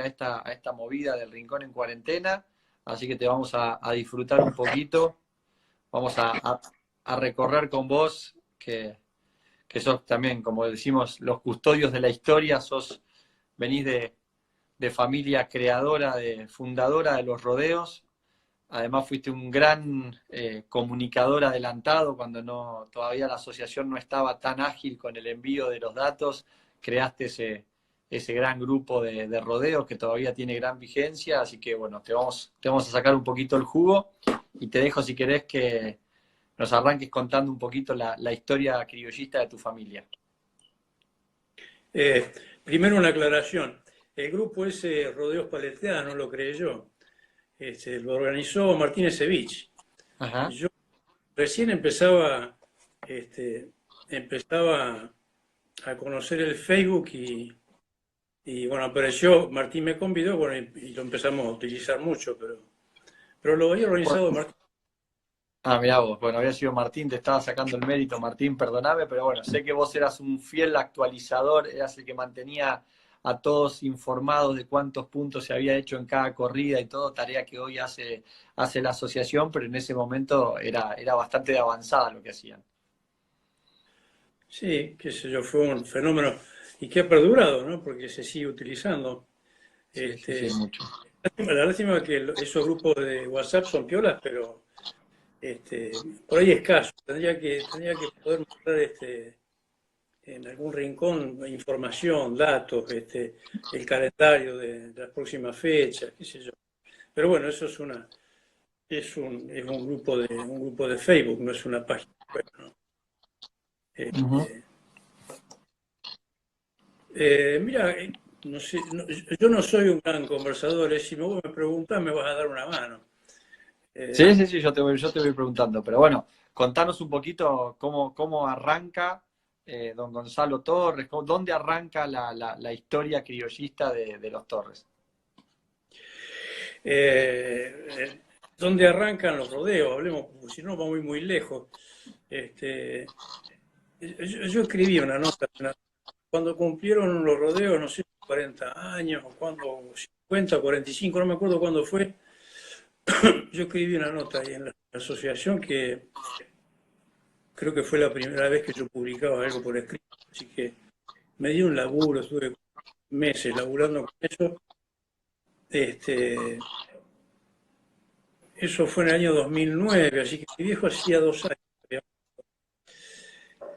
a esta movida del Rincón en Cuarentena, así que te vamos a disfrutar un poquito, vamos a recorrer con vos, que sos también, como decimos, los custodios de la historia, venís de familia creadora, fundadora de los rodeos. Además fuiste un gran comunicador adelantado cuando todavía la asociación no estaba tan ágil con el envío de los datos. Creaste ese gran grupo de rodeos que todavía tiene gran vigencia. Así que bueno, te vamos a sacar un poquito el jugo y te dejo si querés que nos arranques contando un poquito la historia criollista de tu familia. Primero una aclaración. El grupo ese Rodeos Palestianos lo creé yo. Lo organizó Martínez Evich. Ajá. Yo recién empezaba a conocer el Facebook y bueno, apareció, Martín me convidó, bueno, y lo empezamos a utilizar mucho, pero lo había organizado Martín. Ah, mirá vos, bueno, había sido Martín, te estaba sacando el mérito, Martín, perdoname, pero bueno, sé que vos eras un fiel actualizador, eras el que mantenía a todos informados de cuántos puntos se había hecho en cada corrida y todo, tarea que hoy hace la asociación, pero en ese momento era bastante avanzada lo que hacían. Sí, qué sé yo, fue un fenómeno y que ha perdurado, ¿no? Porque se sigue utilizando. Sí, sí, sí, mucho. La lástima es que esos grupos de WhatsApp son piolas, pero por ahí escaso. Tendría que poder mostrar en algún rincón información, datos, el calendario de las próximas fechas, qué sé yo. Pero bueno, eso es un grupo de Facebook, no es una página web, ¿no? Ujú. Mira, no sé, yo no soy un gran conversador, si vos me preguntás me vas a dar una mano. Sí, sí, sí, yo te voy preguntando, pero bueno, contanos un poquito cómo arranca don Gonzalo Torres, dónde arranca la historia criollista de los Torres. ¿Dónde arrancan los rodeos? Hablemos, porque si no vamos muy lejos. Yo escribí una nota cuando cumplieron los rodeos, no sé, 40 años, o cuando, 50, 45, no me acuerdo cuándo fue. Yo escribí una nota ahí en la asociación que creo que fue la primera vez que yo publicaba algo por escrito, así que me di un laburo, estuve meses laburando con eso. Eso fue en el año 2009, así que mi viejo hacía 2 años.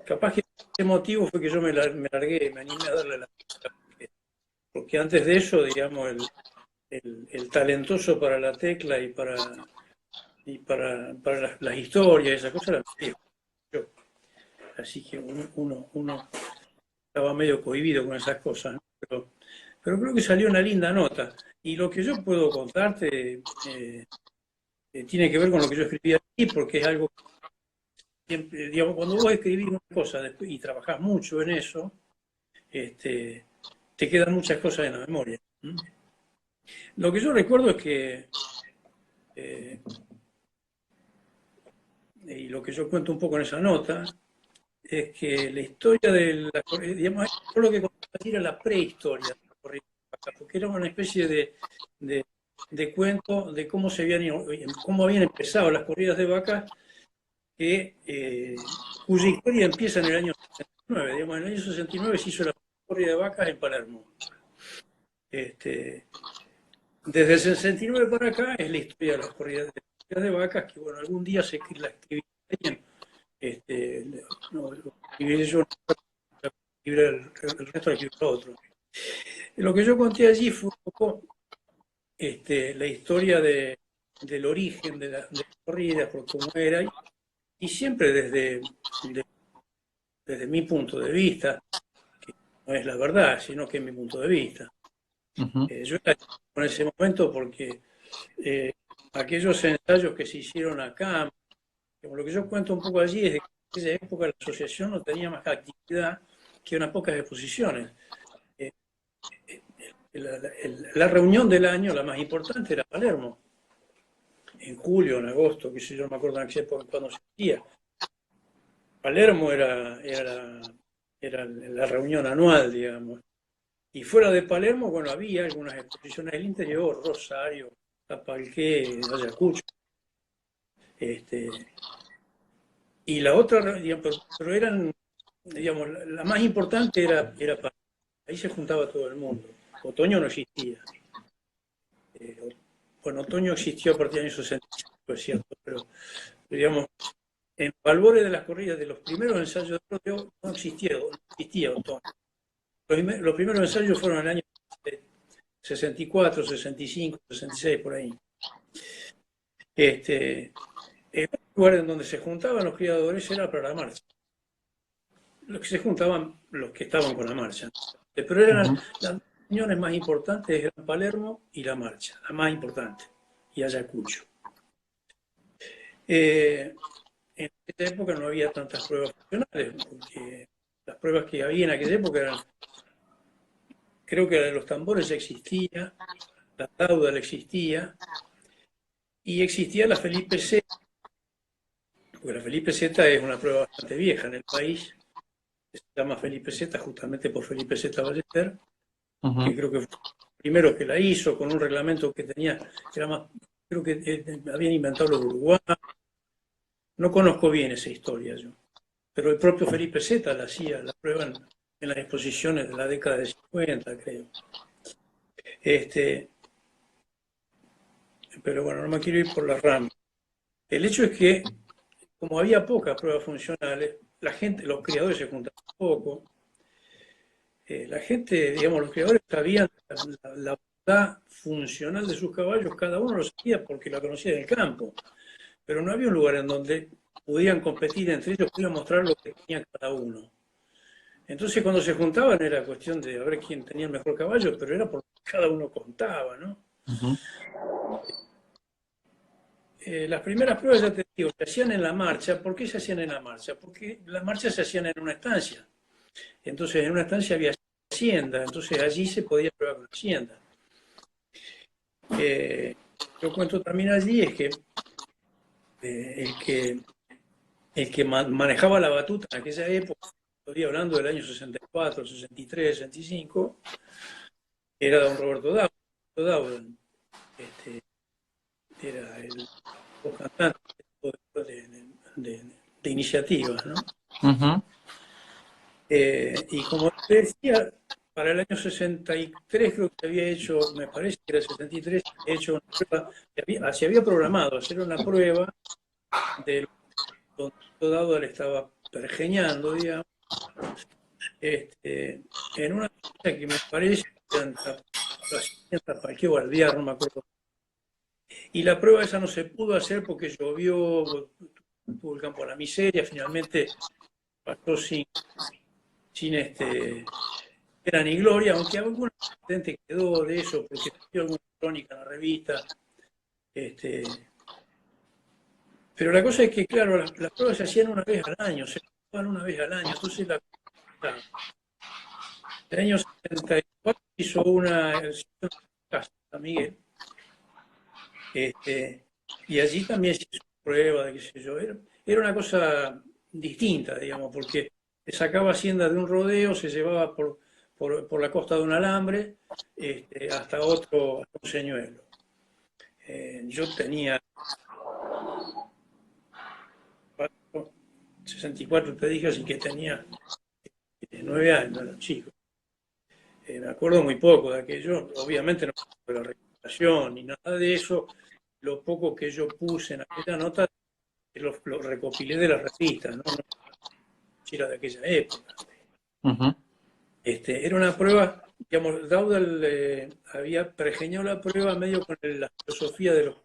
Capaz que ese motivo fue que yo me largué, me animé a darle la... Porque antes de eso, digamos, el talentoso para la tecla para las historias, esas cosas, era mi viejo. Yo. Así que uno estaba medio cohibido con esas cosas, ¿no? Pero creo que salió una linda nota. Y lo que yo puedo contarte tiene que ver con lo que yo escribí aquí, porque es algo que, digamos, cuando vos escribís una cosa y trabajás mucho en eso, te quedan muchas cosas en la memoria. Lo que yo recuerdo es que, eh, y lo que yo cuento un poco en esa nota, es que la historia de la corrida, digamos, yo lo que contaba era la prehistoria de la corrida de vacas, porque era una especie de cuento de cómo habían empezado las corridas de vacas, cuya historia empieza en el año 69. Digamos, en el año 69 se hizo la corrida de vacas en Palermo. Desde el 69 para acá es la historia de las corridas de vacas, que bueno, algún día la escribí bien. Lo escribiré yo, el resto lo escribirá otro. Lo que yo conté allí fue un poco la historia del origen de las corridas, por cómo era, y siempre desde mi punto de vista, que no es la verdad, sino que es mi punto de vista. Ujú. Yo era en ese momento porque aquellos ensayos que se hicieron acá, lo que yo cuento un poco allí es de que en esa época la asociación no tenía más actividad que unas pocas exposiciones. Eh, la reunión del año, la más importante, era Palermo, en julio, en agosto, que sé yo, no me acuerdo en qué época, cuando se hacía. Palermo era la reunión anual, digamos. Y fuera de Palermo, bueno, había algunas exposiciones del interior, Rosario, Tapalqué, Ayacucho. Y la otra, digamos, pero eran, digamos, la más importante era Palermo. Ahí se juntaba todo el mundo. Otoño no existía. Bueno, Otoño existió a partir del año 65, es cierto, pero digamos, en valores de las corridas de los primeros ensayos de rodeo no existía Otoño. Los primeros ensayos fueron en el año 64, 65, 66, por ahí. El lugar en donde se juntaban los criadores era para la marcha. Los que se juntaban, los que estaban con la marcha. Pero eran las reuniones más importantes eran Palermo y la marcha, la más importante, y Ayacucho. En esa época no había tantas pruebas funcionales, porque las pruebas que había en aquella época eran, creo que la de los tambores ya existía, la Taudal existía, y existía la Felipe Z, porque la Felipe Z es una prueba bastante vieja en el país, se llama Felipe Z justamente por Felipe Z. Ballester, que creo que fue el primero que la hizo, con un reglamento que tenía, que era más, creo que habían inventado los uruguayos. No conozco bien esa historia yo, pero el propio Felipe Z la hacía, la prueba en las exposiciones de la década de 50, creo. Pero bueno, no me quiero ir por las ramas. El hecho es que, como había pocas pruebas funcionales, la gente, los criadores se juntaban poco. La gente, digamos, los criadores sabían la bondad funcional de sus caballos, cada uno lo sabía porque la conocía del campo, pero no había un lugar en donde pudieran competir entre ellos, pudieran mostrar lo que tenía cada uno. Entonces, cuando se juntaban era cuestión de ver quién tenía el mejor caballo, pero era porque cada uno contaba, ¿no? Las primeras pruebas, ya te digo, se hacían en la marcha. ¿Por qué se hacían en la marcha? Porque las marchas se hacían en una estancia. Entonces, en una estancia había hacienda, entonces allí se podía probar con la hacienda. Yo cuento también allí es que el que manejaba la batuta en aquella época, estoy hablando del año 64, 63, 65, era don Roberto Daudan. Era el cantante de iniciativas, ¿no? Y como te decía, para el año 63 creo que había hecho, me parece que era el 63, había hecho una prueba, se había programado hacer una prueba de donde Daudan le estaba pergeñando, digamos, en una cosa que me parece que era cualquier guardián, no me acuerdo. Y la prueba esa no se pudo hacer porque llovió, tuvo el campo a la miseria, finalmente pasó sin pena ni gloria, aunque alguna gente quedó de eso, porque dio alguna crónica en la revista. Pero la cosa es que, claro, las pruebas se hacían una vez al año, se jugaban una vez al año. Entonces, el año 74 hizo una casa, San Miguel. Y allí también se hizo prueba de qué sé yo. Era una cosa distinta, digamos, porque se sacaba hacienda de un rodeo, se llevaba por la costa de un alambre hasta un señuelo. Yo tenía 64, te dije, así que tenía 9 años, era chico. Me acuerdo muy poco de aquello, obviamente no de la recuperación ni nada de eso. Lo poco que yo puse en aquella nota lo recopilé de las revistas, ¿no? Era de aquella época. Era una prueba, digamos, Daudan había pergeñado la prueba medio con la filosofía de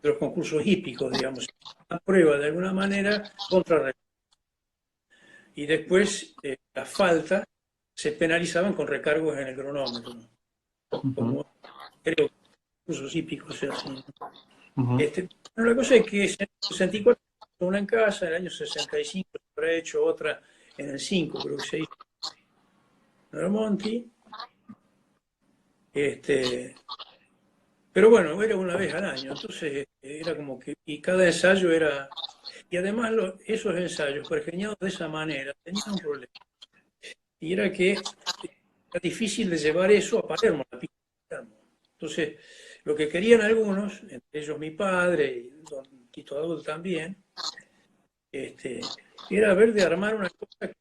los concursos hípicos, digamos, una prueba de alguna manera contra. Y después las faltas se penalizaban con recargos en el cronómetro, ¿no? Como creo que los concursos hípicos se hacen. Bueno, la cosa es que en el 64 una en casa, en el año 65 se habrá hecho otra en el 5, creo que se hizo en el Monti. Pero bueno, era una vez al año, entonces era como que, y cada ensayo era, y además esos ensayos pergeñados de esa manera tenían un problema. y era que era difícil de llevar eso a Palermo, a la pista de Palermo. Entonces, lo que querían algunos, entre ellos mi padre y don Tito Adul también, era ver de armar una cosa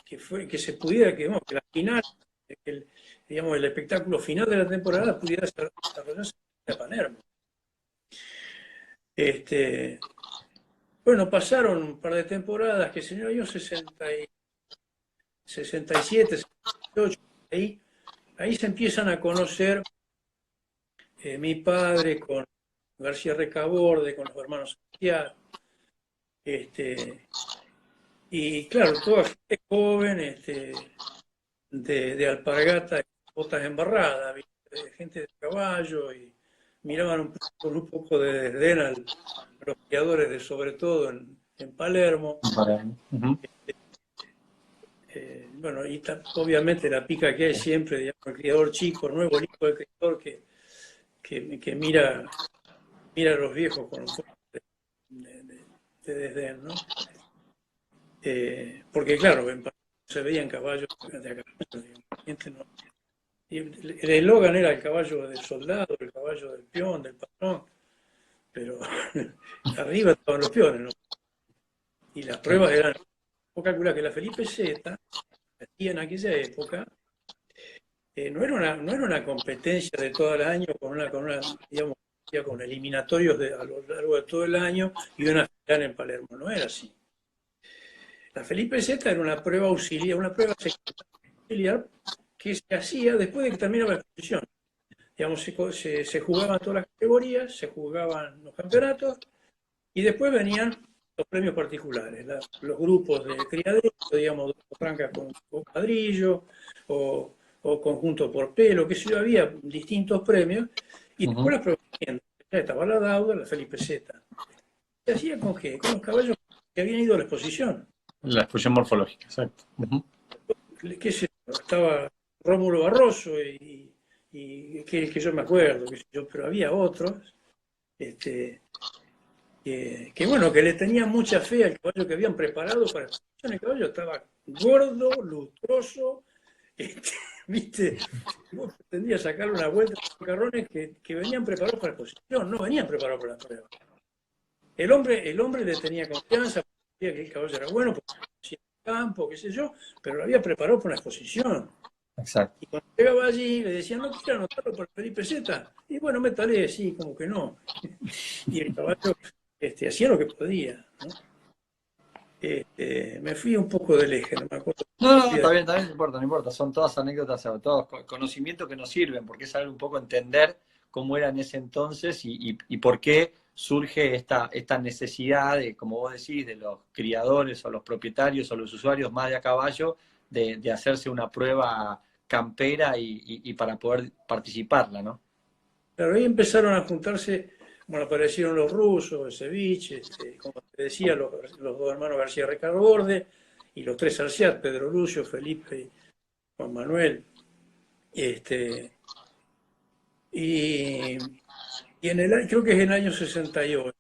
que se pudiera, que la final, que digamos, el espectáculo final de la temporada pudiera desarrollarse en Palermo. Bueno, pasaron un par de temporadas, que en el año 67, 68, ahí se empiezan a conocer mi padre con García Recaborde, con los hermanos Santiago, y claro, toda gente joven, de alpargata, botas embarradas, gente de caballo, y miraban con un poco de desdén a los criadores, sobre todo en Palermo. Bueno, y obviamente la pica que hay siempre, digamos, el criador chico, el nuevo hijo del criador que mira a los viejos con un poco de desdén, ¿no? Porque claro, en Palermo se veían caballos de acá, digamos, y el eslogan era el caballo del soldado, el caballo del peón, del patrón, pero arriba estaban los peones, ¿no? Y las pruebas eran, vos calculás que la Felipe Z, en aquella época, no era una competencia de todo el año digamos, con eliminatorios a lo largo de todo el año y una final en Palermo, no era así. La Felipe Z era una prueba auxiliar, una prueba auxiliar que se hacía después de que terminaba la exposición. Digamos, se jugaban todas las categorías, se jugaban los campeonatos y después venían los premios particulares, los grupos de criadero, digamos, francas con cuadrillo o conjunto por pelo, que sé yo, había distintos premios y después las pruebas. Ya estaba la Dauda, la Felipe Z. ¿Se hacía con qué? Con los caballos que habían ido a la exposición. La exposición morfológica, exacto. ¿Qué sé yo? Estaba Rómulo Barroso y que yo me acuerdo, qué sé yo, pero había otros que bueno, que le tenían mucha fe al caballo que habían preparado para la exposición. El caballo estaba gordo, lustroso, ¿viste? Vos pretendías sacarle una vuelta a los carrones que venían preparados para la exposición, no venían preparados para la prueba. El hombre le tenía confianza, sabía que el caballo era bueno, porque conocía el campo, qué sé yo, pero lo había preparado para una exposición. Exacto. Y cuando llegaba allí le decían, ¿no quiere anotarlo por Felipe Z? Y bueno, métale, sí, como que no. Y el caballo hacía lo que podía, ¿no? Me fui un poco del eje, no me acuerdo. No, está bien, no importa, no importa. Son todas anécdotas, todos conocimientos que nos sirven, porque es algo un poco entender cómo era en ese entonces y por qué surge esta necesidad de, como vos decís, de los criadores o los propietarios o los usuarios más de a caballo, de hacerse una prueba campera y para poder participarla, ¿no? Claro, ahí empezaron a juntarse, bueno, aparecieron los rusos, el ceviche, como te decía, los dos hermanos García Recaborde y los tres Arciat, Pedro Lucio, Felipe y Juan Manuel. Y creo que es en el año 68,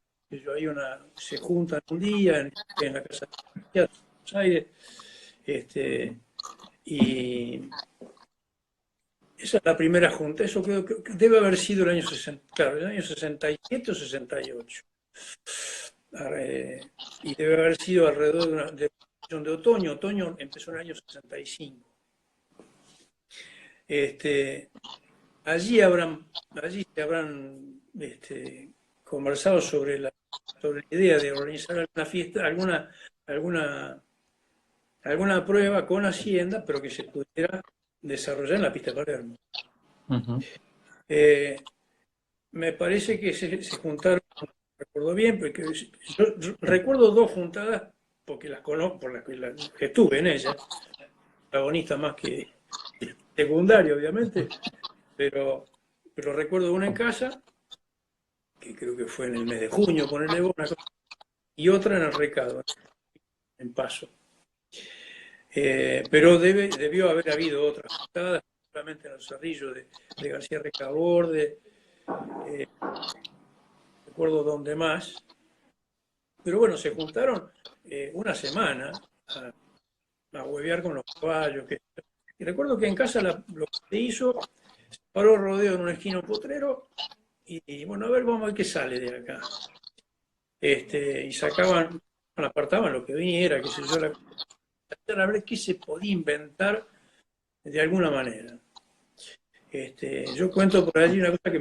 se juntan un día en la casa de Buenos Aires, y esa es la primera junta, eso creo que debe haber sido el año 60, claro, el año 67 o 68. Y debe haber sido alrededor de otoño. Otoño empezó en el año 65. Allí se habrán conversado sobre la idea de organizar alguna fiesta, alguna prueba con Hacienda, pero que se pudiera desarrollar en la pista de Palermo. Me parece que se juntaron, no recuerdo bien, porque yo recuerdo dos juntadas, porque las conozco, por las que estuve en ellas, protagonista más que secundario, obviamente, pero recuerdo una en casa, que creo que fue en el mes de junio, ponerle una cosa, y otra en el Recado, en Paso. Pero debió haber habido otras juntadas, seguramente en los Cerrillos de García Recaborde, recuerdo dónde más, pero bueno, se juntaron una semana a huevear con los caballos. Y recuerdo que en casa lo que se hizo, se paró el rodeo en una esquina un potrero y bueno, a ver, vamos a ver qué sale de acá. Y sacaban, apartaban lo que viniera, qué sé yo, a ver qué se podía inventar de alguna manera. Yo cuento por allí una cosa que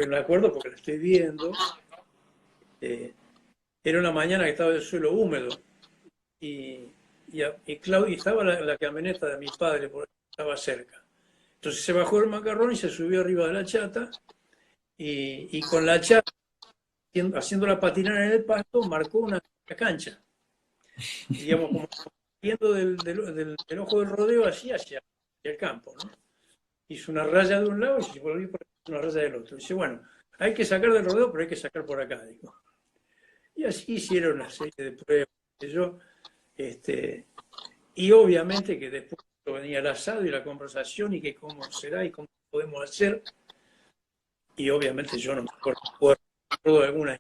me acuerdo porque la estoy viendo. Era una mañana que estaba el suelo húmedo y Claudia estaba la camioneta de mi padre, porque estaba cerca. Entonces se bajó el macarrón y se subió arriba de la chata y con la chata, haciendo la patinada en el pasto, marcó una cancha. Digamos, como yendo del ojo del rodeo así hacia el campo, ¿no? Hizo una raya de un lado y se volvió por una raya del otro. Dice, bueno, hay que sacar del rodeo, pero hay que sacar por acá, digo. Y así hicieron una serie de pruebas. Yo, y obviamente que después venía el asado y la conversación y que cómo será y cómo podemos hacer. Y obviamente yo no me acuerdo de algunas.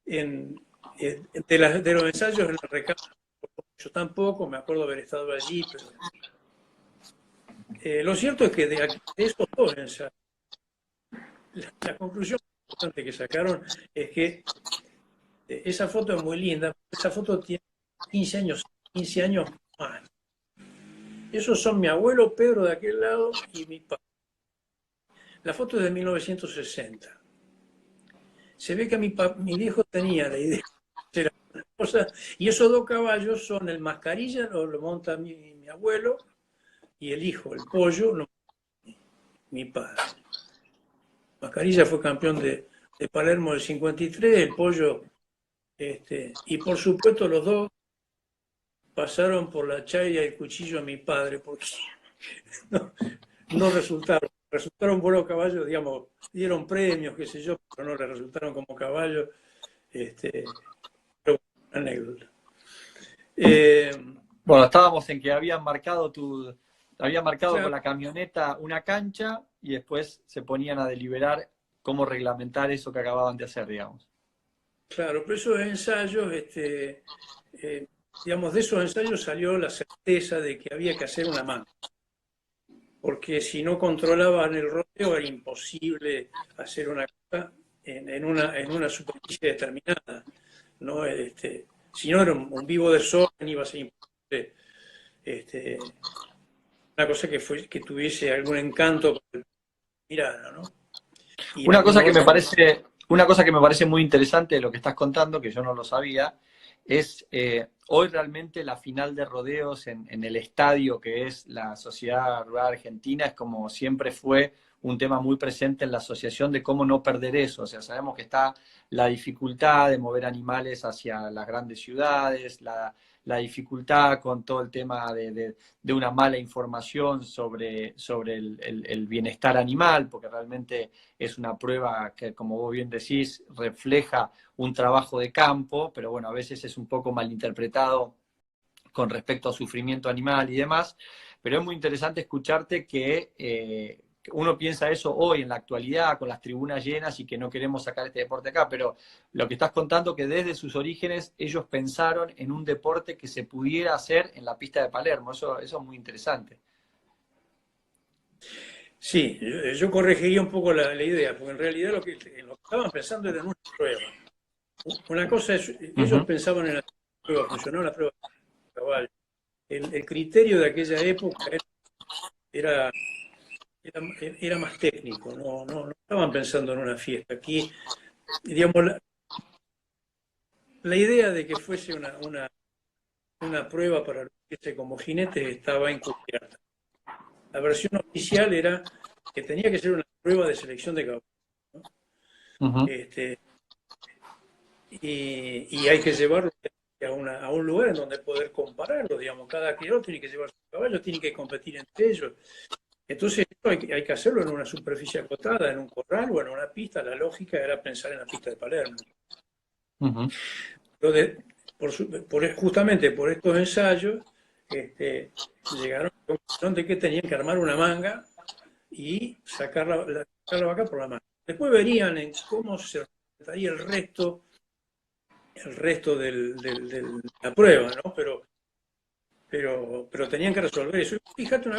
De los ensayos en la recámara, yo tampoco me acuerdo haber estado allí, pero lo cierto es que de esos dos ensayos, la conclusión importante que sacaron es que esa foto es muy linda, esa foto tiene 15 años más. Esos son mi abuelo Pedro de aquel lado y mi padre. La foto es de 1960. Se ve que mi viejo tenía la idea de hacer alguna cosa, y esos dos caballos son el Mascarilla, lo monta mi abuelo, y el hijo, el Pollo, mi padre. Mascarilla fue campeón de Palermo del 53, el Pollo, y por supuesto los dos pasaron por la chaya y el cuchillo a mi padre, porque no resultaron buenos caballos, digamos, dieron premios, qué sé yo, pero no le resultaron como caballos, pero anécdota. Bueno, estábamos en que habían marcado Claro, con la camioneta una cancha y después se ponían a deliberar cómo reglamentar eso que acababan de hacer, digamos. claro, pero esos ensayos, digamos, de esos ensayos salió la certeza de que había que hacer una manga, porque si no controlaban el rodeo era imposible hacer una cosa en una superficie determinada, ¿no? Si no era un vivo desorden, iba a ser imposible, una cosa que tuviese algún encanto para el mirada, ¿no? Y en Una algún cosa que me orden. parece, una cosa que me parece muy interesante de lo que estás contando, que yo no lo sabía, es hoy realmente la final de rodeos en el estadio que es la Sociedad Rural Argentina, es como siempre fue un tema muy presente en la asociación de cómo no perder eso. O sea, sabemos que está la dificultad de mover animales hacia las grandes ciudades, la dificultad con todo el tema de una mala información sobre el bienestar animal, porque realmente es una prueba que, como vos bien decís, refleja un trabajo de campo, pero bueno, a veces es un poco malinterpretado con respecto a sufrimiento animal y demás, pero es muy interesante escucharte que uno piensa eso hoy en la actualidad con las tribunas llenas y que no queremos sacar este deporte acá, pero lo que estás contando que desde sus orígenes ellos pensaron en un deporte que se pudiera hacer en la pista de Palermo, eso es muy interesante. Sí, yo corregiría un poco la idea, porque en realidad lo que estaban pensando era en una prueba. Una cosa es, ellos Ujú. pensaban en la prueba funcional, la prueba cabal. El criterio de aquella época era, era más técnico, no estaban pensando en una fiesta. Aquí, digamos, la idea de que fuese una prueba para lucirse como jinete estaba encubierta. La versión oficial era que tenía que ser una prueba de selección de caballos, ¿no? Ujú. Este, y hay que llevarlo a un lugar en donde poder compararlo, digamos, cada criador tiene que llevar su caballo, tiene que competir entre ellos. Entonces, esto hay que hacerlo en una superficie acotada, en un corral o en una pista. La lógica era pensar en la pista de Palermo. Ujú. Entonces, justamente por estos ensayos, llegaron a la conclusión de que tenían que armar una manga y sacar la vaca por la manga. Después verían en cómo se representaría el resto de la prueba, ¿no? Pero pero tenían que resolver eso. Fíjate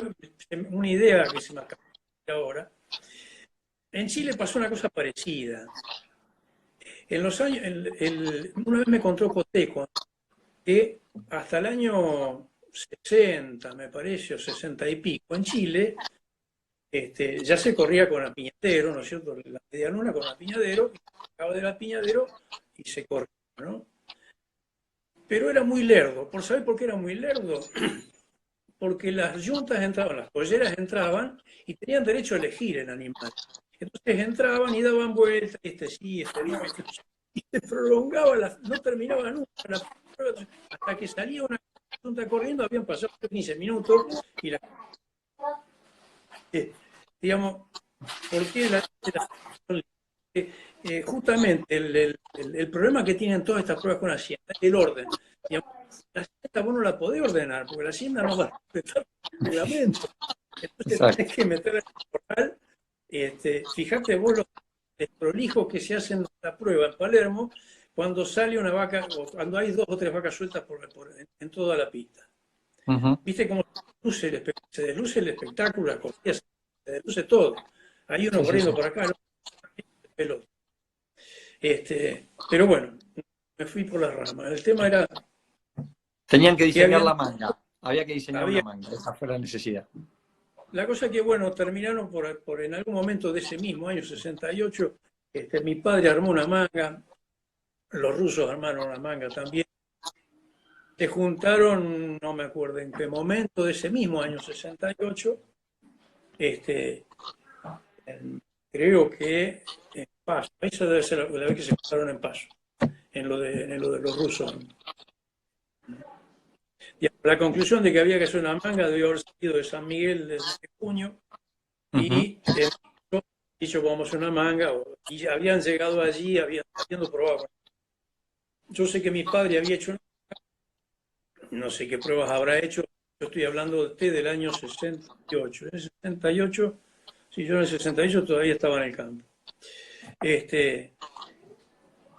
una idea que se me acaba de ahora. En Chile pasó una cosa parecida. En los años, una vez me contó Coteco que hasta el año 60, me parece, o 60 y pico, en Chile ya se corría con apiñadero, ¿no es cierto? La media luna con apiñadero, y se sacaba del apiñadero y se corría, ¿no? Pero era muy lerdo. ¿Por saber por qué era muy lerdo? Porque las yuntas entraban, las polleras entraban y tenían derecho a elegir el animal. Entonces entraban y daban vueltas, sí, no, y se prolongaba, no terminaba nunca la prueba, hasta que salía una yunta corriendo, habían pasado 15 minutos y digamos, ¿por qué justamente el problema que tienen todas estas pruebas con Hacienda es el orden. Digamos, la Hacienda vos no la podés ordenar, porque la Hacienda no va a respetar el reglamento. Entonces tenés que meter en el portal. Fíjate vos los prolijos que se hacen la prueba en Palermo cuando sale una vaca, o cuando hay 2 o 3 vacas sueltas en toda la pista. ¿Viste cómo se desluce el espectáculo, las corridas, se desluce todo? Hay uno corriendo por acá, el otro. Pero bueno, me fui por las ramas. El tema era... Tenían que diseñar la manga. Había que diseñar una manga. Esa fue la necesidad. La cosa es que, bueno, terminaron por en algún momento de ese mismo año, 68, mi padre armó una manga, los rusos armaron una manga también. Se juntaron, no me acuerdo en qué momento, de ese mismo año 68, creo que en Paso. Esa debe ser la vez que se juntaron en Paso, en lo de los rusos. Y la conclusión de que había que hacer una manga debió haber salido de San Miguel desde junio, y dicho vamos a hacer una manga, y habían llegado allí, habiendo probado. Yo sé que mi padre había hecho, no sé qué pruebas habrá hecho, yo estoy hablando del año 68. En el 68, si yo en el 68 todavía estaba en el campo.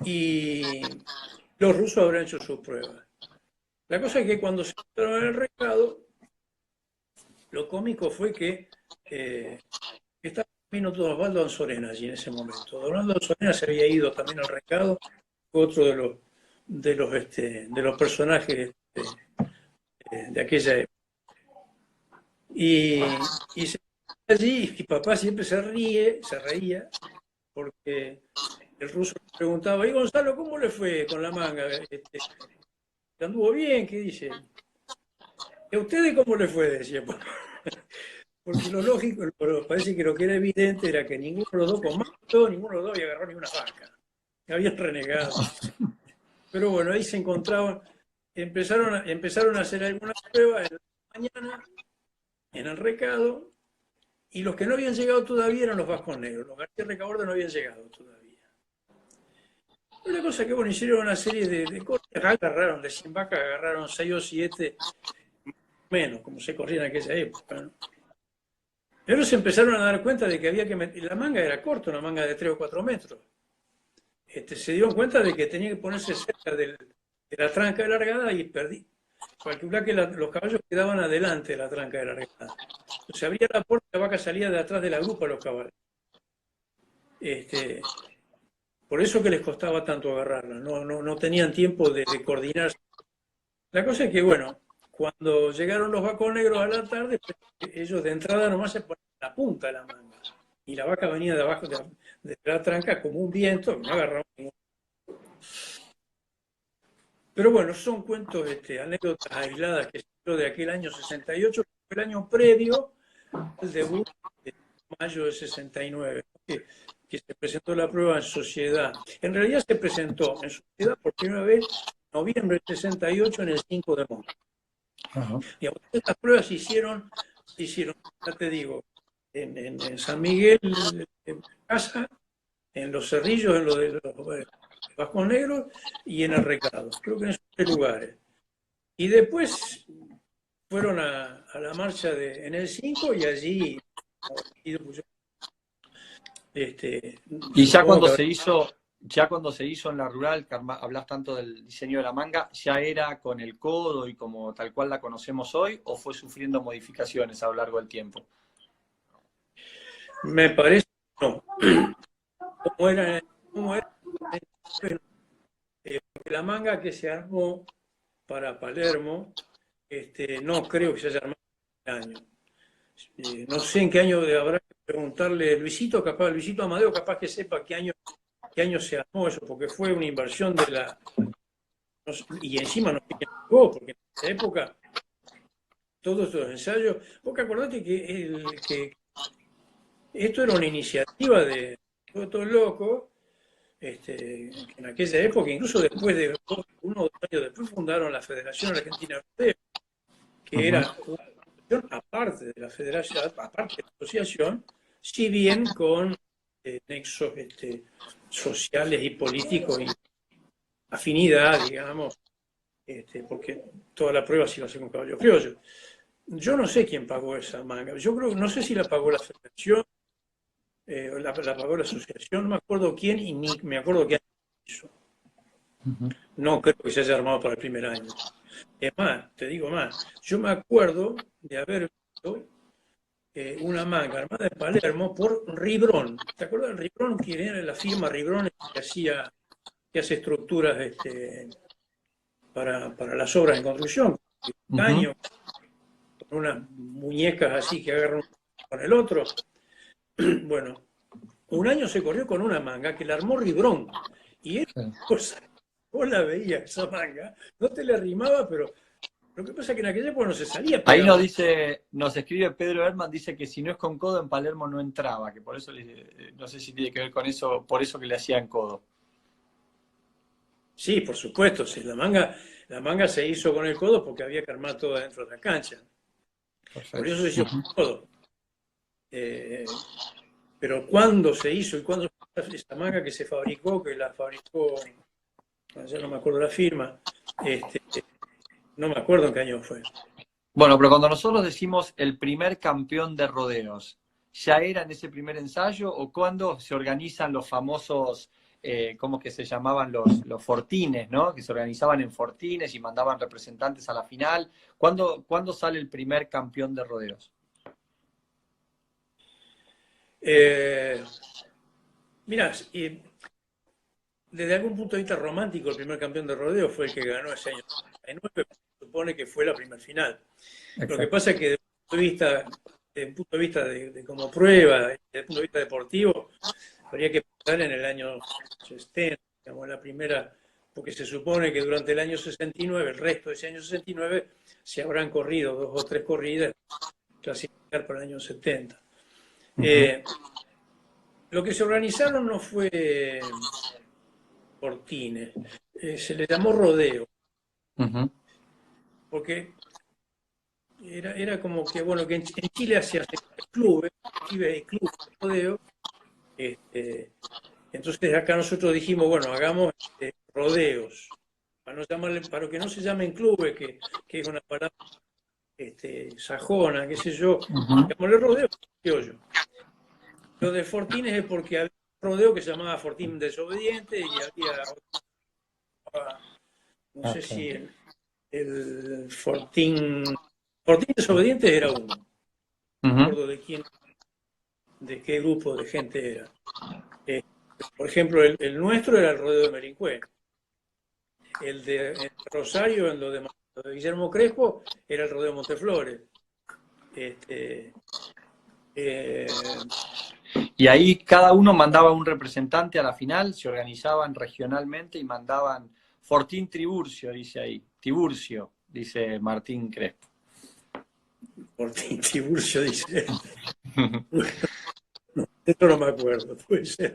Y los rusos habrán hecho sus pruebas. La cosa es que cuando se entraron en el recado, lo cómico fue que estaba también don Osvaldo Anzorena allí en ese momento. Don Osvaldo Anzorena se había ido también al recado, otro de los personajes de aquella época. Y se allí, y papá siempre se reía, porque el ruso le preguntaba, ¿y Gonzalo cómo le fue con la manga? ¿Anduvo bien? ¿Qué dice? ¿Y a ustedes cómo le fue? Decía papá. Porque lo lógico, pero parece que lo que era evidente era que ninguno de los dos con manto, ninguno de los dos había agarrado ni una vaca. Habían renegado. Pero bueno, ahí se encontraban, empezaron a hacer algunas pruebas en la mañana, en el recado, y los que no habían llegado todavía eran los vascos negros. Los García Recaborda no habían llegado todavía. Una cosa que, bueno, hicieron una serie de cosas, agarraron de 100 vacas, agarraron 6 o 7, menos, como se corría en aquella época, ¿no? Pero se empezaron a dar cuenta de que había que meter, la manga era corta, una manga de 3 o 4 metros. Se dieron cuenta de que tenía que ponerse cerca de la tranca de largada y perdí. Calculá que los caballos quedaban adelante de la tranca de largada. Se abría la puerta y la vaca salía de atrás de la grupa los caballos. Por eso que les costaba tanto agarrarla, no tenían tiempo de coordinarse. La cosa es que, bueno, cuando llegaron los vacos negros a la tarde, ellos de entrada nomás se ponían la punta de la manga. Y la vaca venía de abajo de la tranca como un viento, no agarraba ningún. Pero bueno, son cuentos, anécdotas aisladas que se dio de aquel año 68, que fue el año previo al debut de mayo de 69, que se presentó la prueba en sociedad. En realidad se presentó en sociedad por primera vez en noviembre del 68 en el 5 de Monte. Digamos, estas pruebas se hicieron, ya te digo, en San Miguel, en casa, en Los Cerrillos, en lo de los Vascos Negros y en el Recado. Creo que en esos 3 lugares. Y después fueron a la marcha en el 5 y allí... y ya cuando se hizo ya cuando se hizo en la rural, que hablas tanto del diseño de la manga, ¿ya era con el codo y como tal cual la conocemos hoy, o fue sufriendo modificaciones a lo largo del tiempo? Me parece que no. Cómo era, porque la manga que se armó para Palermo, no creo que se haya armado en el año. No sé en qué año habrá que preguntarle, Luisito, capaz, Luisito Amadeo, capaz que sepa qué año se armó eso, porque fue una inversión de la... Y encima no llegó, porque en esa época todos estos ensayos, porque acordate que esto era una iniciativa de todos estos locos, en aquella época, incluso después de 1 o 2 años después, fundaron la Federación Argentina de Rodeo, que era una asociación aparte de la federación, aparte de la asociación, si bien con nexos sociales y políticos y afinidad, digamos, porque toda la prueba se iba a hacer con caballo criollo. Yo no sé quién pagó esa manga. Yo creo, no sé si la pagó la federación, la pagó la asociación, no me acuerdo quién y ni me acuerdo quién hizo. No creo que se haya armado para el primer año. Es más, te digo más, yo me acuerdo de haber visto una manga armada en Palermo por Ribrón. ¿Te acuerdas de Ribrón? Que era la firma Ribrón que hace estructuras para las obras en construcción. Caño, con unas muñecas así que agarran con el otro. Bueno, un año se corrió con una manga que la armó Ribrón. Y era cosa, vos la veías esa manga, no te le arrimaba, pero lo que pasa es que en aquella época no se salía Ahí pegado. nos escribe Pedro Herman, dice que si no es con codo en Palermo no entraba, que por eso, no sé si tiene que ver con eso, por eso que le hacían codo. Sí, por supuesto, sí, la manga se hizo con el codo porque había que armar todo dentro de la cancha. Perfecto. Por eso se hizo con el codo. Pero ¿cuándo se hizo y cuándo esta manga que se fabricó, que la fabricó, ya no me acuerdo la firma, no me acuerdo en qué año fue. Bueno, pero cuando nosotros decimos el primer campeón de rodeos, ¿ya era en ese primer ensayo o cuándo se organizan los famosos, cómo que se llamaban los fortines, ¿no? Que se organizaban en fortines y mandaban representantes a la final. ¿Cuándo sale el primer campeón de rodeos? Mirá, desde algún punto de vista romántico, el primer campeón de rodeo fue el que ganó ese año 99, se supone que fue la primer final. Exacto. Lo que pasa es que desde el punto de vista de como prueba, desde el punto de vista deportivo, habría que pensar en el año 60, digamos, la primera, porque se supone que durante el año 69, el resto de ese año 69, se habrán corrido 2 o 3 corridas, clasificar para el año 70. Lo que se organizaron no fue fortines, se le llamó rodeo, porque era como que, bueno, que en Chile hacía clubes, clubes de rodeo, entonces acá nosotros dijimos, bueno, hagamos rodeos, para que no se llamen clubes, que es una palabra sajona, qué sé yo, llamémosle rodeo, yo. Lo de Fortines es porque había un rodeo que se llamaba Fortín Desobediente y había, no sé si el Fortín Desobediente era uno, no me acuerdo de qué grupo de gente era. Por ejemplo, el nuestro era el rodeo de Merincue. El de Rosario, en lo de Guillermo Crespo, era el rodeo Monteflores. Y ahí cada uno mandaba un representante a la final, se organizaban regionalmente y mandaban Fortín Tiburcio, dice ahí. Tiburcio, dice Martín Crespo. Fortín Tiburcio, dice. Esto no me acuerdo, puede ser.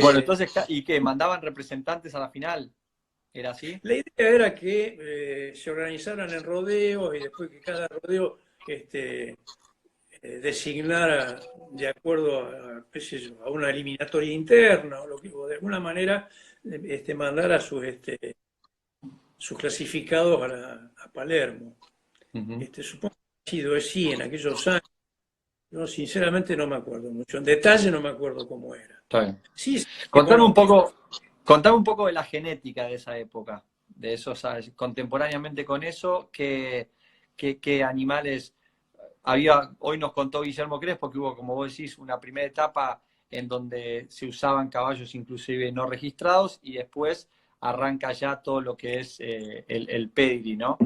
Bueno, entonces, ¿y qué? ¿Mandaban representantes a la final? ¿Era así? La idea era que se organizaran en rodeos y después que cada rodeo designara de acuerdo a una eliminatoria interna o de alguna manera mandara sus clasificados a Palermo. Supongo que ha sido así en aquellos años. Yo sinceramente no me acuerdo mucho. En detalle no me acuerdo cómo era. Está bien. Sí, sí, Contame bueno, contame un poco de la genética de esa época, de esos, ¿sabes? Contemporáneamente con eso, qué animales había? Hoy nos contó Guillermo Crespo que hubo, como vos decís, una primera etapa en donde se usaban caballos inclusive no registrados y después arranca ya todo lo que es el pedigree, ¿no?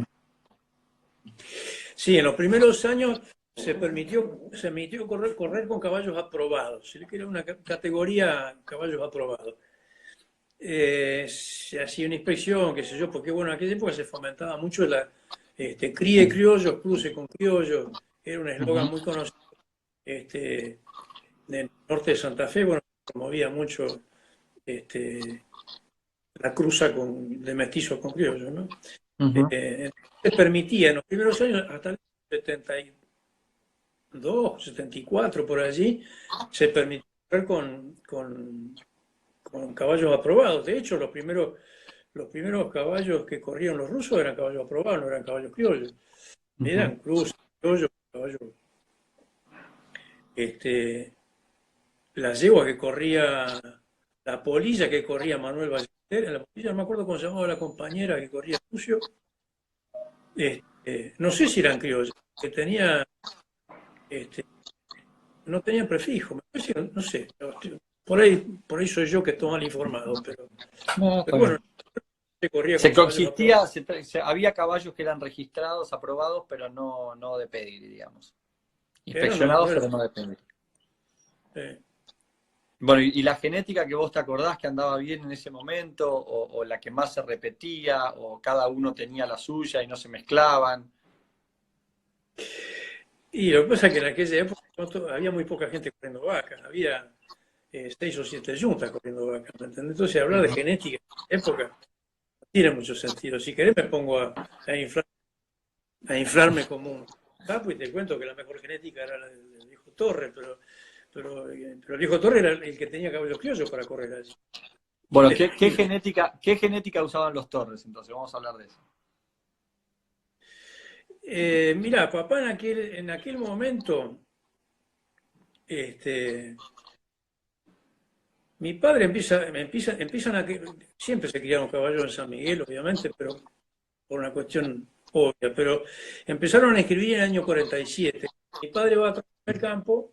sí, en los primeros años se permitió correr con caballos aprobados. Se le quiere una categoría caballos aprobados. Se hacía una inspección, qué sé yo, porque bueno, en aquella época se fomentaba mucho críe criollos, cruce con criollos. Era un eslogan Ujú, muy conocido del norte de Santa Fe. Bueno, promovía mucho este, la cruza de mestizos con criollos, ¿no? ujú. Se permitía en los primeros años, hasta el 72, 74 por allí, se permitió correr con caballos aprobados. De hecho, los primeros caballos que corrían los rusos eran caballos aprobados, no eran caballos criollos. Ujú. Eran cruz, criollos, caballos. Este, la yegua que corría, la polilla que corría Manuel Ballester, la polilla no me acuerdo cómo se llamaba la compañera que corría Lucio, no sé si eran criollos, que este, no tenían prefijo, me parece no sé, por ahí soy yo que estoy mal informado, pero, No, está pero bueno, bien. se corría Se con caballos aprobados. coexistía, había caballos que eran registrados, aprobados, pero no de pedigree, digamos. No Inspeccionados, era, pero no de pedigree. eh, Bueno, y la genética que vos te acordás que andaba bien en ese momento, o la que más se repetía, o cada uno tenía la suya y no se mezclaban. y lo que pasa es que en aquella época había muy poca gente corriendo vacas, había 6 o 7 yuntas corriendo vacas, ¿me entendés? Entonces hablar de Ujú. genética en esa época no tiene mucho sentido. Si querés me pongo a inflarme como un sapo y te cuento que la mejor genética era la del viejo Torres, pero el viejo Torres era el que tenía caballos criollos para correr allí. Bueno, qué genética usaban los Torres? Entonces, vamos a hablar de eso. Mirá, papá en aquel momento, este, mi padre siempre se criaron caballos en San Miguel, obviamente, pero por una cuestión obvia, pero empezaron a escribir en el año 47. Mi padre va a trabajar al campo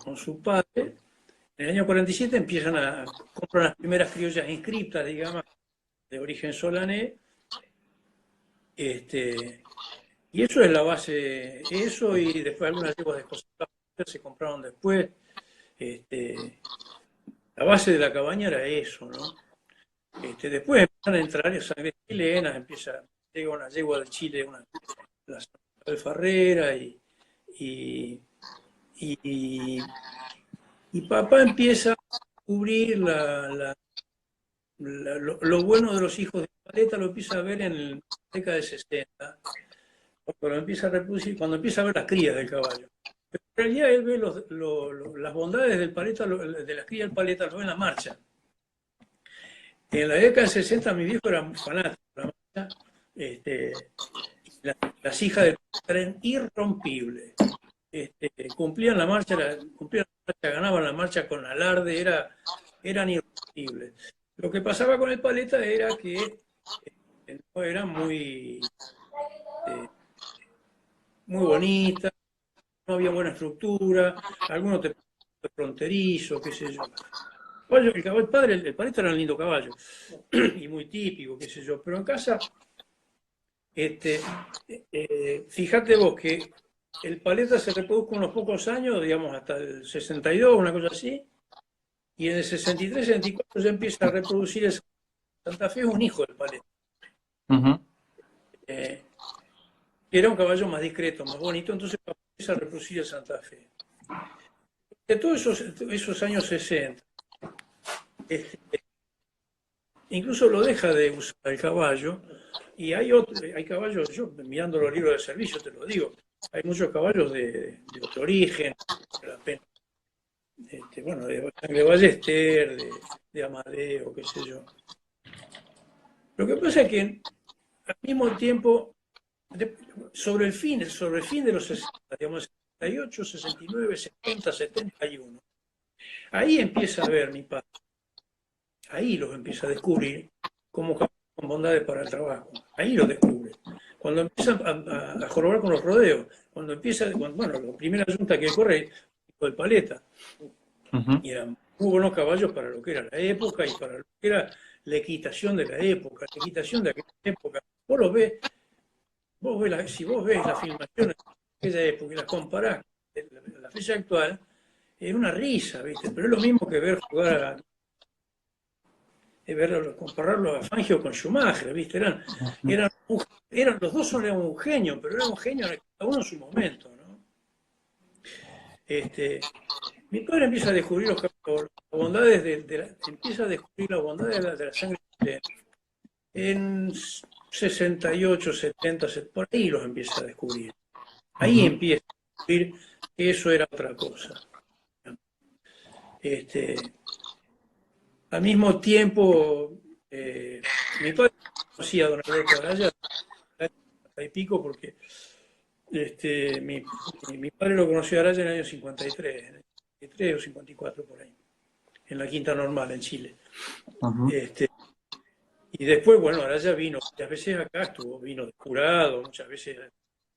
con su padre. En el año 47 empiezan a comprar las primeras criollas inscriptas, digamos, de origen solanés. Y eso es la base, eso y después algunas yeguas de José Pablo se compraron después. Este, la base de la cabaña era eso, ¿no? Después empiezan a entrar sangres chilenas, llega una yegua de Chile, la alfarrera, y, y, y papá empieza a descubrir lo bueno de los hijos de Paleta, lo empieza a ver en la década de 60, cuando empieza a reproducir, cuando empieza a ver las crías del caballo. Pero en realidad él ve las bondades del paleta, de las crías del paleta, lo ve en la marcha. En la década del 60 mi viejo era fanático de la marcha. Las hijas del paleta eran irrompibles. Cumplían la marcha, ganaban la marcha con alarde, eran irrompibles. Lo que pasaba con el paleta era que no era muy bonita, no había buena estructura, algunos te fronterizo, qué sé yo. El caballo padre, el paleta era un lindo caballo y muy típico, qué sé yo, pero en casa, este, fíjate vos que el paleta se reprodujo unos pocos años, digamos hasta el 62, una cosa así, y en el 63, 64 ya empieza a reproducir el Santa Fe, es un hijo del paleta. Ujú. Eh, Era un caballo más discreto, más bonito, entonces empieza a reproducir el Santa Fe. De todos esos años 60, este, incluso lo deja de usar el caballo, y hay caballos, yo mirando los libros de servicio te lo digo, hay muchos caballos de otro origen, de la pena, bueno, de Ballester, de Amadeo, qué sé yo. Lo que pasa es que al mismo tiempo, sobre el fin de los 60, digamos, 68, 69, 70, 71, Ahí empieza a ver mi padre, ahí los empieza a descubrir como caballos con bondades para el trabajo. Ahí los descubre. Cuando empieza a jorobar con los rodeos, bueno, la primera yunta que corre, el Paleta, Ujú, y eran muy buenos caballos para lo que era la época y para lo que era la equitación de la época, la equitación de aquella época. Vos lo ves, si vos ves las filmaciones de aquella época y las comparás con la fecha actual, es una risa, ¿viste? Pero es lo mismo que ver jugar compararlo a Fangio con Schumacher, ¿viste? ujú, Los dos eran un genio, pero era un genio cada uno en su momento, ¿no? Mi padre empieza a descubrir las bondades empieza a descubrir las bondades de la sangre chilena. En 68, 70, por ahí los empieza a descubrir. Ahí ujú, empieza a descubrir que eso era otra cosa. Este, Al mismo tiempo, mi padre conocía a don Alberto Araya, y pico, porque mi padre lo conoció a Araya en el año 53 o 54 por ahí, en la Quinta Normal, en Chile. ujú. Este, y después, bueno, Araya vino muchas veces acá, vino de jurado, muchas veces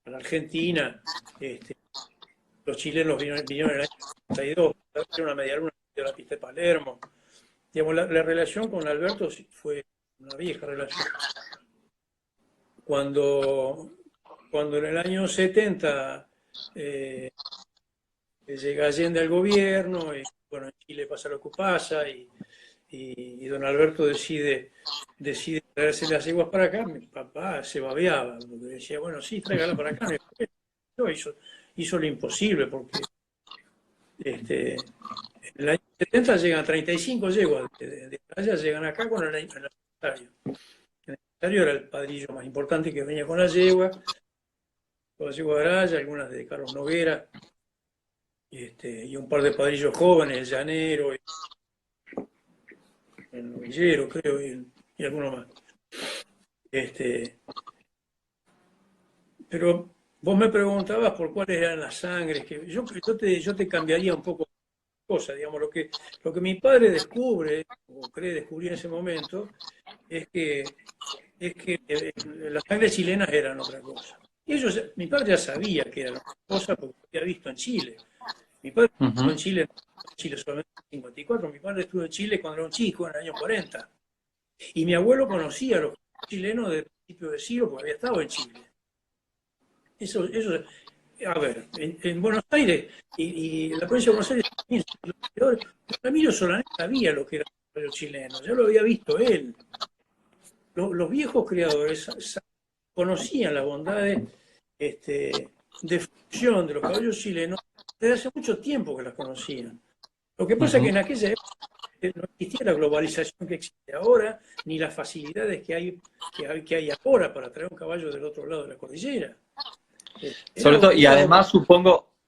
a la Argentina. Este, los chilenos vinieron en el año 52, era una media luna de la pista de Palermo. Digamos, la relación con Alberto fue una vieja relación. Cuando, cuando en el año 70 eh, llega Allende al gobierno, y bueno, en Chile pasa lo que pasa, y don Alberto decide traerse las yeguas para acá, mi papá se babeaba, porque decía, bueno, sí, tráigala para acá. Hizo lo imposible, porque en el año 70 llegan 35 yeguas de allá, llegan acá con el aniversario. El aniversario era el padrillo más importante que venía con la yegua de Araya, algunas de Carlos Noguera, y un par de padrillos jóvenes, el Llanero, el Novillero, creo, y alguno más. Este, pero vos me preguntabas por cuáles eran las sangres, que yo te cambiaría un poco de cosa, digamos, lo que mi padre descubre, o cree descubrir en ese momento, es que, las sangres chilenas eran otra cosa. Mi padre ya sabía que eran otra cosa porque lo había visto en Chile. Mi padre estuvo Ujú. en Chile solamente en 54, mi padre estuvo en Chile cuando era un chico, en el año 40. Y mi abuelo conocía a los chilenos del principio de siglo porque había estado en Chile. Eso, a ver, en Buenos Aires y en la provincia de Buenos Aires, don Emilio Solanés sabía lo que era el caballo chileno, ya lo había visto él. Los viejos criadores conocían las bondades de función de los caballos chilenos desde hace mucho tiempo que las conocían. Lo que pasa es que Ujú. en aquella época no existía la globalización que existe ahora, ni las facilidades que hay ahora para traer un caballo del otro lado de la cordillera. Sobre todo, Era otra.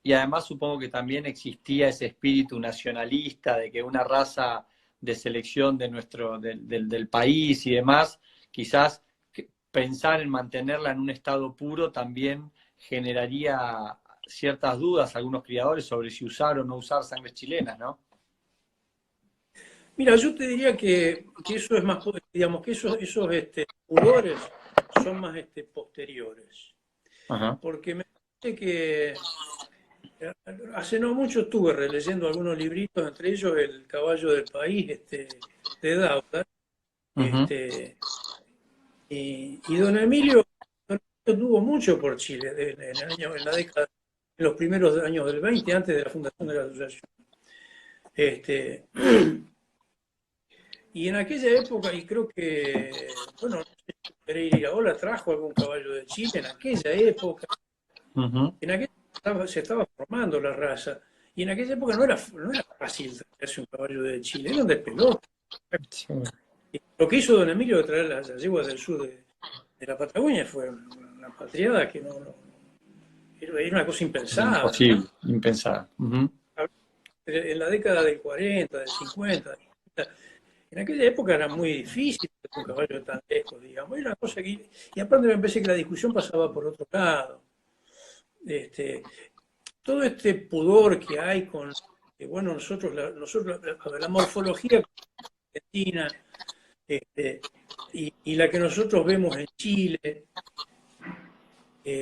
y además supongo que también existía ese espíritu nacionalista de que una raza de selección de del país y demás, quizás pensar en mantenerla en un estado puro también generaría ciertas dudas a algunos criadores sobre si usar o no usar sangres chilenas, ¿no? Mira, yo te diría que eso es más, digamos, que esos pudores son más posteriores. Ajá. Porque me parece que hace no mucho estuve releyendo algunos libritos, entre ellos El caballo del país, de Dauda, Ujú. este, y don Emilio tuvo mucho por Chile en la década, en los primeros años del 20, antes de la fundación de la asociación. Este, y en aquella época, y creo que, bueno, no sé si Pereira Iraola trajo algún caballo de Chile en aquella época. Ujú. En aquella época se estaba formando la raza. Y en aquella época no era fácil traerse un caballo de Chile, era un despelote. Sí. Lo que hizo don Emilio de traer las yeguas del sur de la Patagonia fue una patriada que era una cosa impensada, ¿no? Imposible, impensable. Ujú. En la década del 40, del 50, en aquella época era muy difícil tener un caballo tan lejos, digamos. Era una cosa y aparte me parece que la discusión pasaba por otro lado. Este, Todo este pudor que hay bueno, la morfología argentina, y la que nosotros vemos en Chile,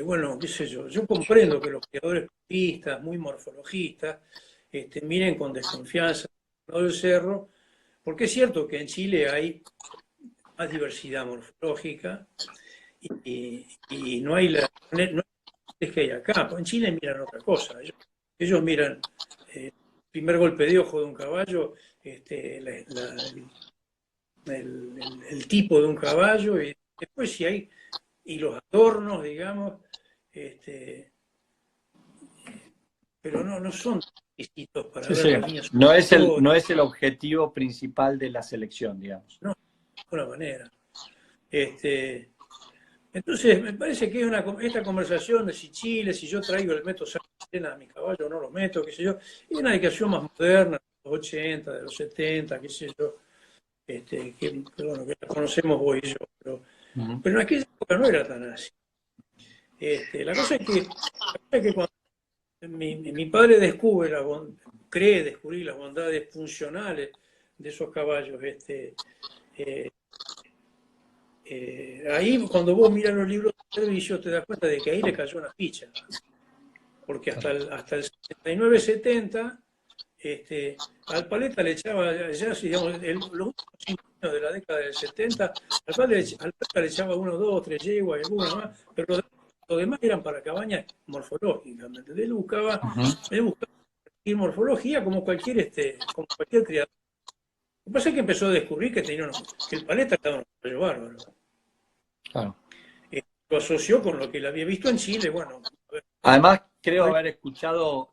bueno, qué sé yo comprendo que los criadores puristas, muy morfologistas, miren con desconfianza todo el cerro, porque es cierto que en Chile hay más diversidad morfológica y no hay no es que hay acá. En Chile miran otra cosa. Ellos miran el primer golpe de ojo de un caballo, el tipo de un caballo, y después si hay, y los adornos, digamos, pero no son exquisitos para Sí, ver sí. las líneas. No es el objetivo principal de la selección, digamos. No, de ninguna manera. Entonces, me parece que esta conversación de si Chile, si yo traigo el método Sardena a mi caballo o no lo meto, qué sé yo, es una dedicación más moderna, de los 80, de los 70, qué sé yo, bueno, que la conocemos vos y yo, pero en aquella época no era tan así. La cosa es que cuando mi padre cree descubrir las bondades funcionales de esos caballos, ahí cuando vos miras los libros de servicio te das cuenta de que ahí le cayó una ficha, porque hasta el 69-70 al Paleta le echaba, ya digamos, los últimos 5 años de la década del 70, al Paleta le echaba 1, 2, 3 yeguas y alguna más, pero los demás eran para cabañas morfológicas, ¿me entendés? Él buscaba morfología como cualquier criador. Lo que pasa es que empezó a descubrir que el Paleta estaba un caballo bárbaro. Claro. Lo asoció con lo que él había visto en Chile, bueno. Además, creo haber escuchado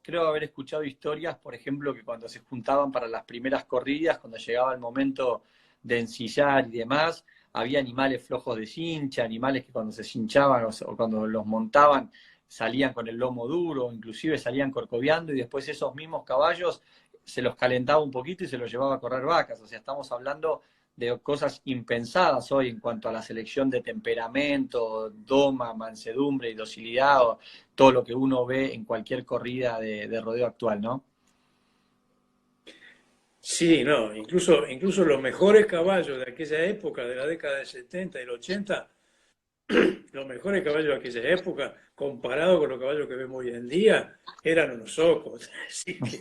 historias, por ejemplo, que cuando se juntaban para las primeras corridas, cuando llegaba el momento de ensillar y demás, había animales flojos de cincha, animales que cuando se cinchaban o cuando los montaban salían con el lomo duro, inclusive salían corcoveando y después esos mismos caballos se los calentaba un poquito y se los llevaba a correr vacas. O sea, estamos hablando de cosas impensadas hoy en cuanto a la selección de temperamento, doma, mansedumbre y docilidad, o todo lo que uno ve en cualquier corrida de rodeo actual, ¿no? Sí, no, incluso los mejores caballos de aquella época, de la década del 70 y el 80, los mejores caballos de aquella época, comparado con los caballos que vemos hoy en día, eran unos ocos. Así que,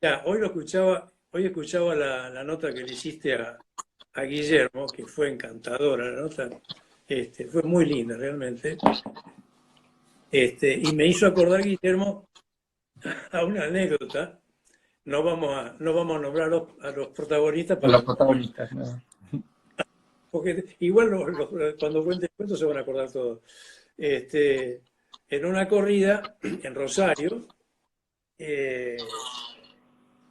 ya, hoy escuchaba la nota que le hiciste a Guillermo, que fue encantadora la nota, fue muy linda realmente, y me hizo acordar, Guillermo, a una anécdota. No vamos a nombrar a los protagonistas A los protagonistas, ¿no? porque igual cuando cuente el cuento se van a acordar todos. En una corrida en Rosario,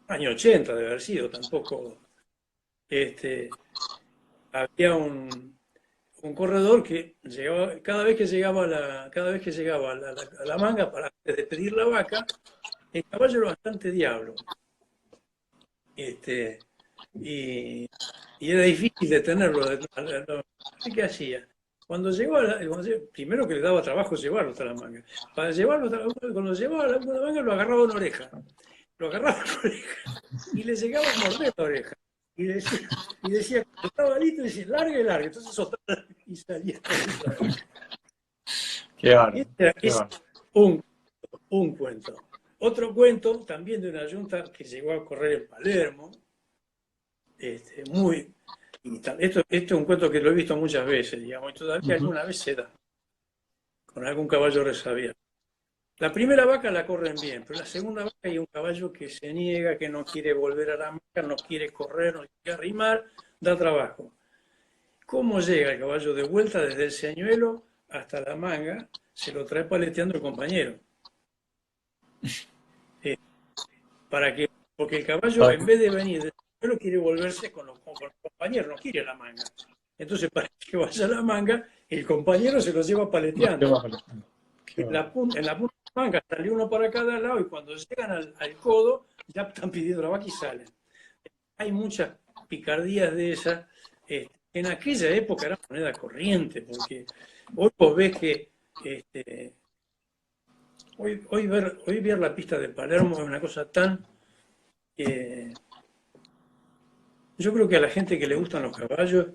año 80 de haber sido, tampoco, había un corredor que llegaba, cada vez que llegaba a la manga para despedir la vaca, el caballo era bastante diablo. Y era difícil detenerlo. ¿Qué hacía? Primero que le daba trabajo llevarlo hasta la manga. Para llevarlo, cuando llevaba la manga lo agarraba una oreja. Lo agarraba una oreja y le llegaba a morder la oreja. Y decía cuando estaba listo, decía, larga y larga. Entonces soltaba y salía. Qué bárbaro. Es un cuento. Otro cuento también de una yunta que llegó a correr en Palermo. Esto es un cuento que lo he visto muchas veces, digamos, y todavía alguna vez se da con algún caballo resabiado. La primera vaca la corren bien, pero la segunda vaca hay un caballo que se niega, que no quiere volver a la manga, no quiere correr, no quiere arrimar, da trabajo. ¿Cómo llega el caballo de vuelta desde el señuelo hasta la manga? Se lo trae paleteando el compañero. Porque el caballo, en vez de venir del señuelo, quiere volverse con los compañeros, no quiere la manga. Entonces, para que vaya a la manga, el compañero se lo lleva paleteando. En la punta de la manga sale uno para cada lado y cuando llegan al codo, ya están pidiendo la vaca y salen. Hay muchas picardías de esas. En aquella época era moneda corriente, porque hoy vos ves que Hoy ver la pista de Palermo es una cosa tan... yo creo que a la gente que le gustan los caballos,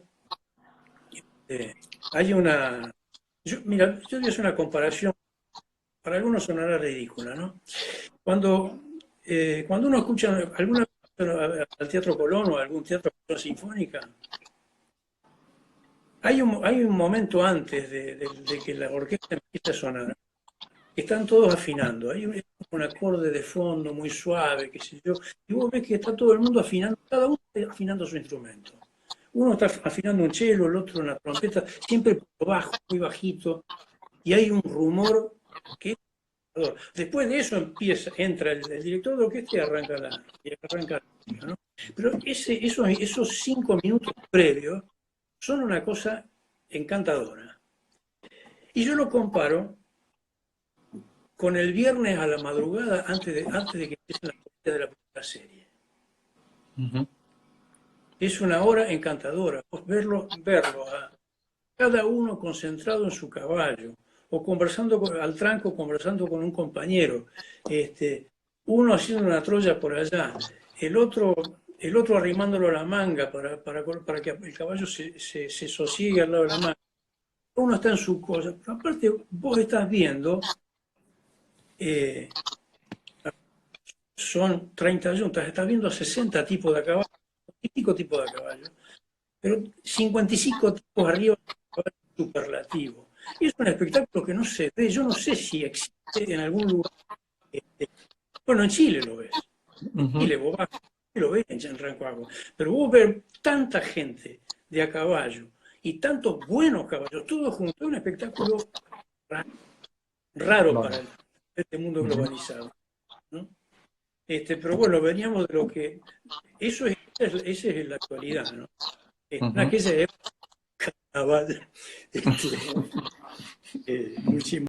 hay una... mira, yo voy a hacer una comparación, para algunos sonará ridícula, ¿no? Cuando uno escucha alguna al Teatro Colón o algún teatro sinfónica, hay un momento antes de que la orquesta empiece a sonar, que están todos afinando. Hay un acorde de fondo muy suave, qué sé yo, y vos ves que está todo el mundo afinando, cada uno está afinando su instrumento. Uno está afinando un cello, el otro una trompeta, siempre por bajo, muy bajito, y hay un rumor que es aterrador. Después de eso entra el director de orquesta y arranca la música, ¿no? Pero esos 5 minutos previos son una cosa encantadora. Y yo lo comparo con el viernes a la madrugada antes de que empiece la partida de la primera serie. Es una hora encantadora. Verlo a cada uno concentrado en su caballo, o conversando al tranco, conversando con un compañero, uno haciendo una troya por allá, el otro arrimándolo a la manga para que el caballo se sosiegue al lado de la manga. Uno está en su cosa, pero aparte vos estás viendo, son 30 yuntas, estás viendo 60 tipos de caballos, y pico tipos de caballos, pero 55 tipos arriba de caballo superlativo. Y es un espectáculo que no se ve, yo no sé si existe en algún lugar. Bueno, en Chile lo ves, en Chile vos vas, lo ves en Rancagua, pero vos ves tanta gente de a caballo y tantos buenos caballos, todos juntos, es un espectáculo raro para este mundo globalizado, ¿no? Pero bueno, veníamos de lo que... esa es la actualidad, ¿no? En aquella época, carnaval, muchísimo.